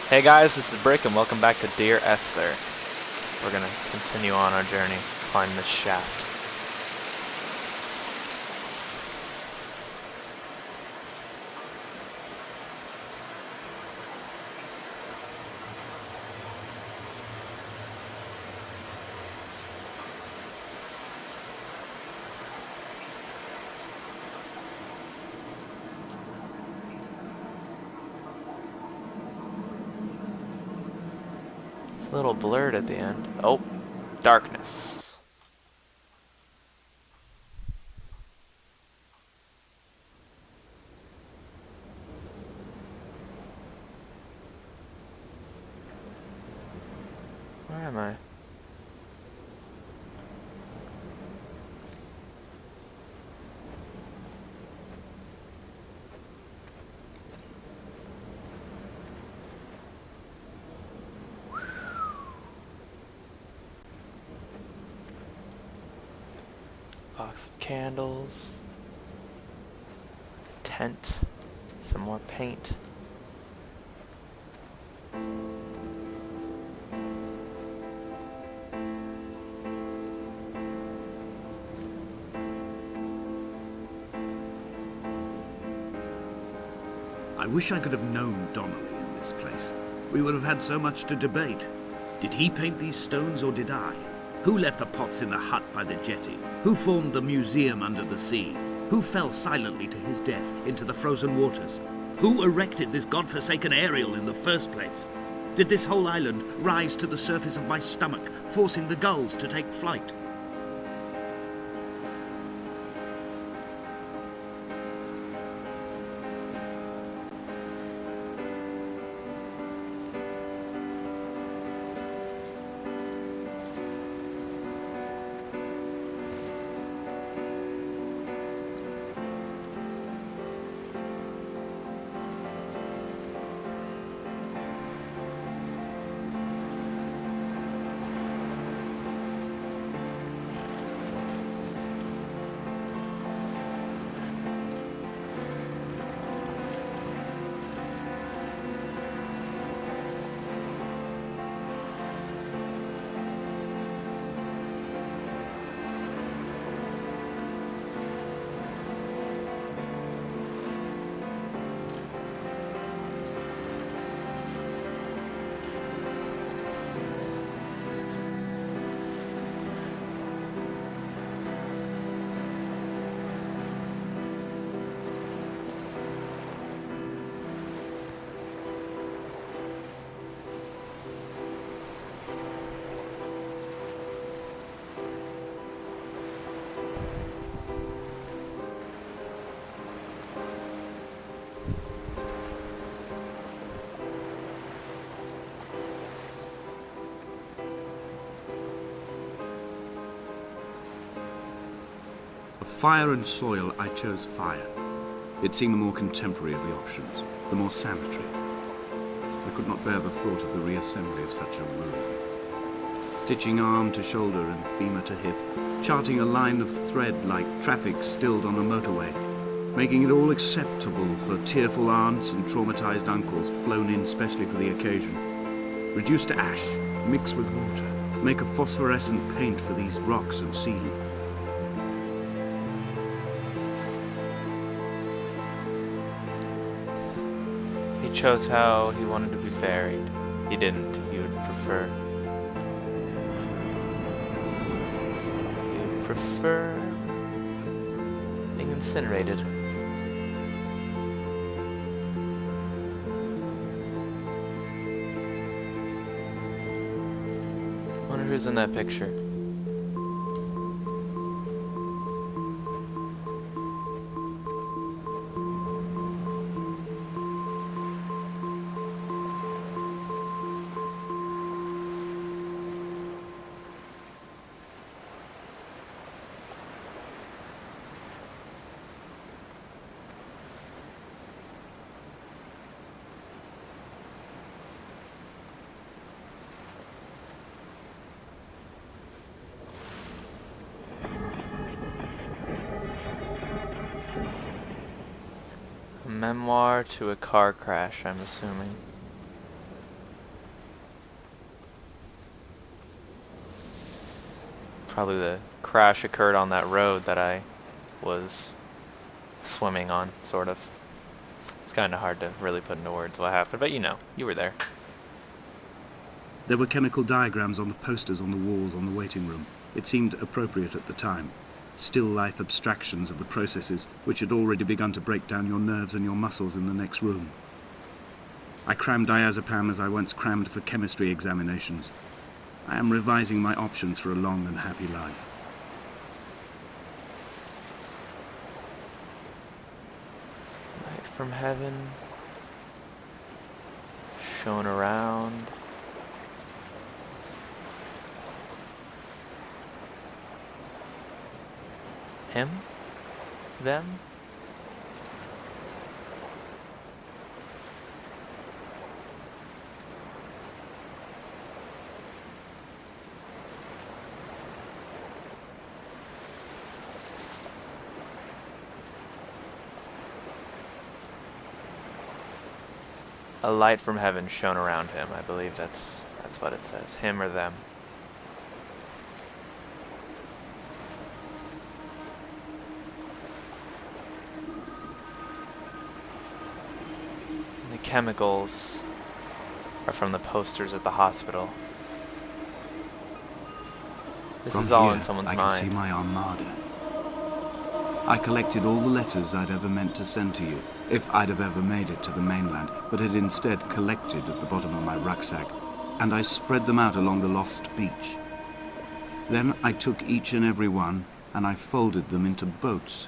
Hey guys, this is Brick and welcome back to Dear Esther. We're gonna continue on our journey, climb this shaft. It's a little blurred at the end. Oh, darkness. Where am I? Box of candles. Tent. Some more paint. I wish I could have known Donnelly in this place. We would have had so much to debate. Did he paint these stones or did I? Who left the pots in the hut by the jetty? Who formed the museum under the sea? Who fell silently to his death into the frozen waters? Who erected this godforsaken aerial in the first place? Did this whole island rise to the surface of my stomach, forcing the gulls to take flight? Fire and soil, I chose fire. It seemed the more contemporary of the options, the more sanitary. I could not bear the thought of the reassembly of such a ruin. Stitching arm to shoulder and femur to hip, charting a line of thread like traffic stilled on a motorway, making it all acceptable for tearful aunts and traumatized uncles flown in specially for the occasion. Reduce to ash, mix with water, make a phosphorescent paint for these rocks and ceiling. He chose how he wanted to be buried. He didn't. He would prefer being incinerated. Wonder who's in that picture. Memoir to a car crash, I'm assuming. Probably the crash occurred on that road that I was swimming on, sort of. It's kind of hard to really put into words what happened, but you were there. There were chemical diagrams on the posters on the walls on the waiting room. It seemed appropriate at the time. Still life abstractions of the processes which had already begun to break down your nerves and your muscles in the next room. I crammed diazepam as I once crammed for chemistry examinations. I am revising my options for a long and happy life. Light from heaven, shone around. Him? Them? A light from heaven shone around him. I believe that's what it says. Him or them. And the chemicals are from the posters at the hospital. This From is all here, in someone's I mind. can see my armada. I collected all the letters I'd ever meant to send to you, if I'd have ever made it to the mainland, but had instead collected at the bottom of my rucksack, and I spread them out along the lost beach. Then I took each and every one, and I folded them into boats.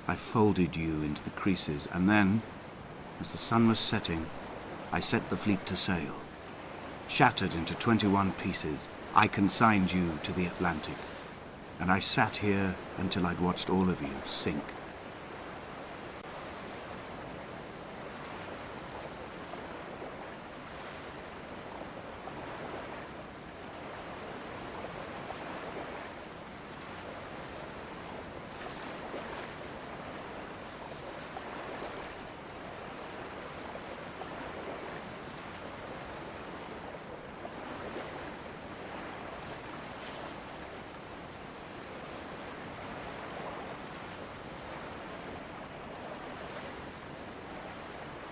I folded you into the creases, and then, as the sun was setting, I set the fleet to sail. Shattered into 21 pieces, I consigned you to the Atlantic, and I sat here until I'd watched all of you sink.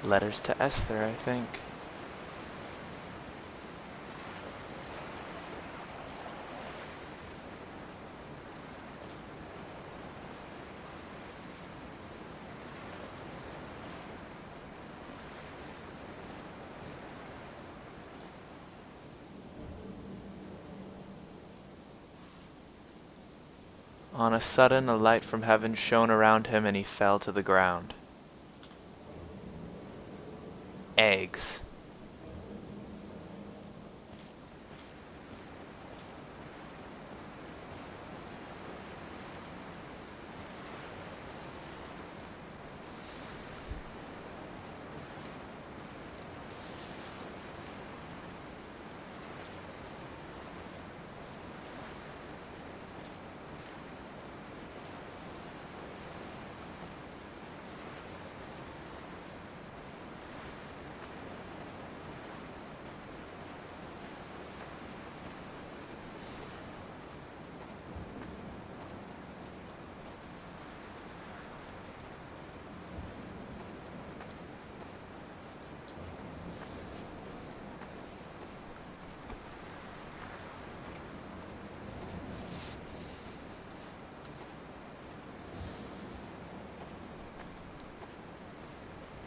Letters to Esther, I think. On a sudden, a light from heaven shone around him, and he fell to the ground. Eggs.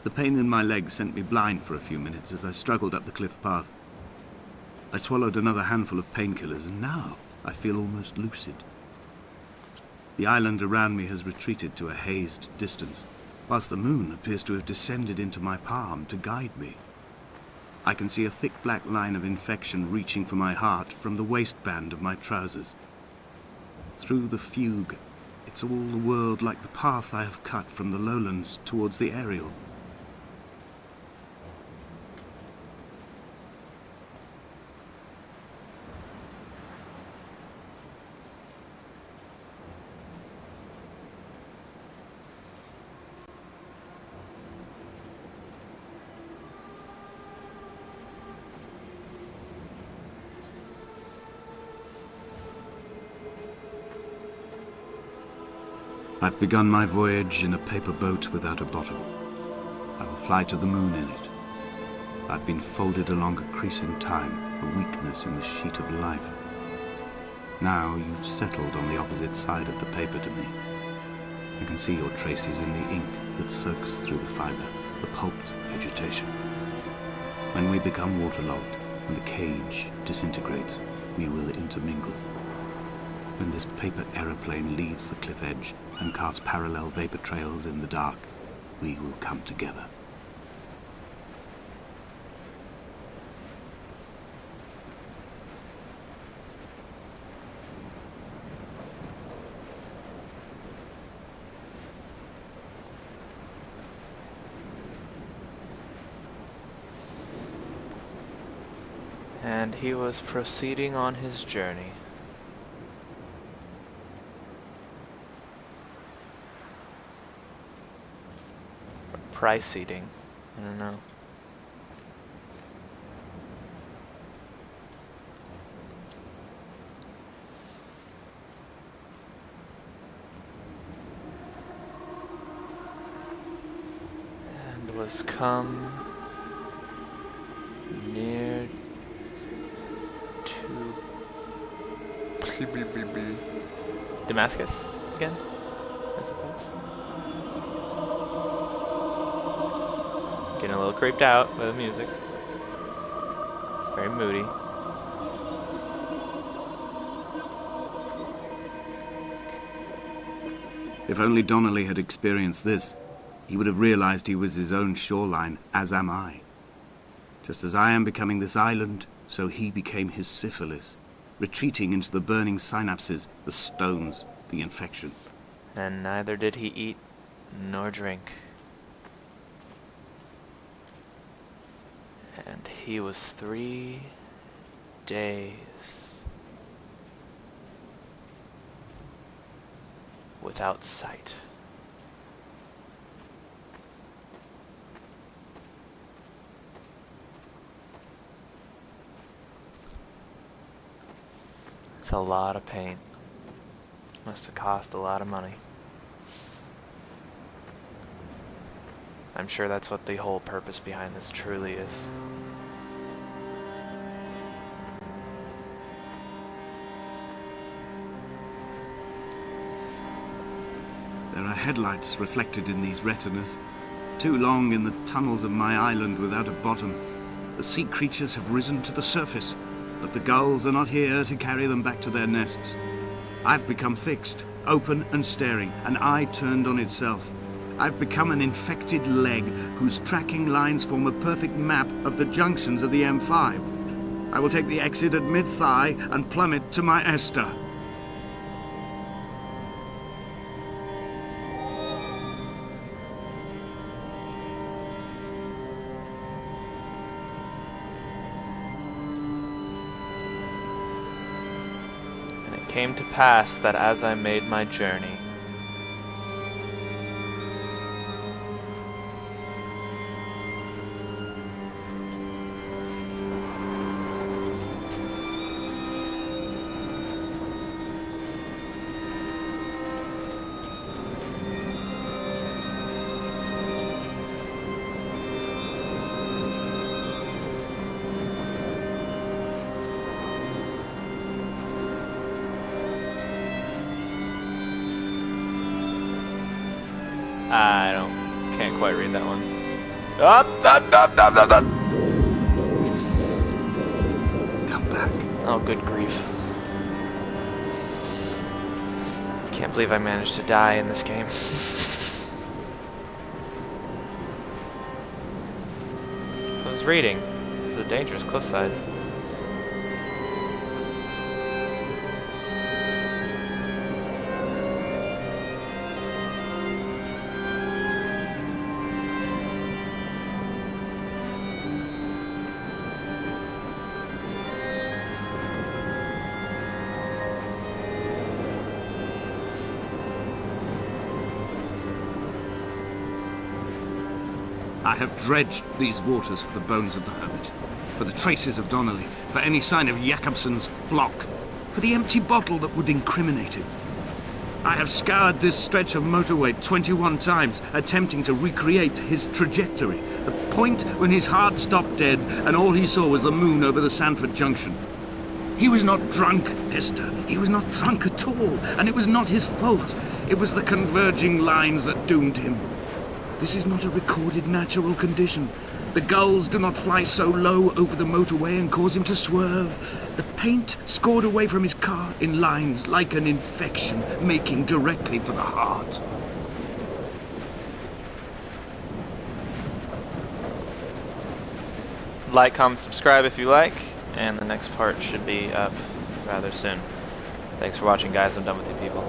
The pain in my leg sent me blind for a few minutes as I struggled up the cliff path. I swallowed another handful of painkillers, and now I feel almost lucid. The island around me has retreated to a hazed distance, whilst the moon appears to have descended into my palm to guide me. I can see a thick black line of infection reaching for my heart from the waistband of my trousers. Through the fugue, it's all the world like the path I have cut from the lowlands towards the aerial. I've begun my voyage in a paper boat without a bottom. I will fly to the moon in it. I've been folded along a crease in time, a weakness in the sheet of life. Now you've settled on the opposite side of the paper to me. I can see your traces in the ink that soaks through the fiber, the pulped vegetation. When we become waterlogged and the cage disintegrates, we will intermingle. When this paper aeroplane leaves the cliff edge and casts parallel vapor trails in the dark, we will come together. And he was proceeding on his journey. Price-eating. I don't know. And was come near to Damascus again, I suppose. Getting a little creeped out by the music. It's very moody. If only Donnelly had experienced this, he would have realized he was his own shoreline, as am I. Just as I am becoming this island, so he became his syphilis, retreating into the burning synapses, the stones, the infection. And neither did he eat nor drink. And he was 3 days without sight. It's a lot of paint. Must have cost a lot of money. I'm sure that's what the whole purpose behind this truly is. There are headlights reflected in these retinas. Too long in the tunnels of my island without a bottom. The sea creatures have risen to the surface, but the gulls are not here to carry them back to their nests. I've become fixed, open and staring, an eye turned on itself. I've become an infected leg whose tracking lines form a perfect map of the junctions of the M5. I will take the exit at mid-thigh and plummet to my Esther. And it came to pass that as I made my journey, can't quite read that one. Come back. Oh, good grief. Can't believe I managed to die in this game. I was reading. This is a dangerous cliffside. I have dredged these waters for the bones of the hermit, for the traces of Donnelly, for any sign of Jakobsen's flock, for the empty bottle that would incriminate him. I have scoured this stretch of motorway 21 times, attempting to recreate his trajectory. The point when his heart stopped dead and all he saw was the moon over the Sanford Junction. He was not drunk, Esther. He was not drunk at all, and it was not his fault. It was the converging lines that doomed him. This is not a recorded natural condition. The gulls do not fly so low over the motorway and cause him to swerve. The paint scored away from his car in lines like an infection, making directly for the heart. Like, comment, subscribe if you like, and the next part should be up rather soon. Thanks for watching, guys. I'm done with you people.